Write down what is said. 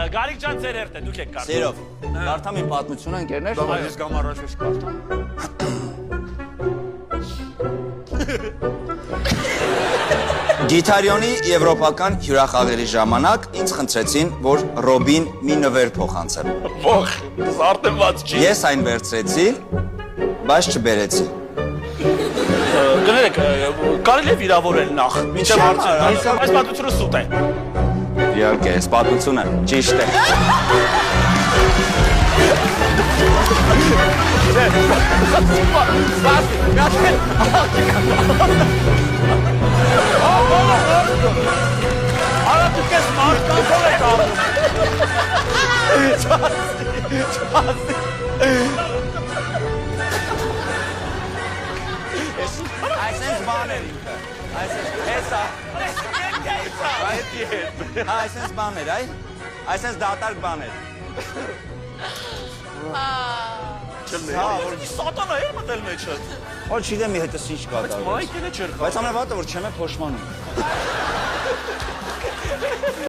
Գարիկ ջան ձեր երթ է, դուք եք կարդում։ Սիրով, կարդամ իմ պատմությունը, ընկերներ։ Ես կամ առաջ ես կարդամ։ Գիթարյոնի եվրոպական հյուրախաղերի ժամանակ ինձ խնդրեցին, որ Ռոբին մի նվեր փոխանցեմ։ Ոխ, զարթված չի։ Ես այն վերցրեցի, բայց չբերեցի։ Գներեք, կարելի է վիրավորել նախ, մինչև հարցը։ Այս պատմությունը սուտ է։ Իհարկե, այս պատմությունը ճիշտ է։ Արա դուք ես մարդկանցով եք անում։ Այսպես բան էր ինքը։ Հեսա։ Այսպես բան էր, այ։ Այսպես դատարկ բան էր։ Սատանա է մտել մեջը։ Ոչ չգիտեմ մի հետս ինչ կատարվեց։ Մայքենը չէր խաղ։ Բայց ամենավատը որ չեմ եք փոշմանում։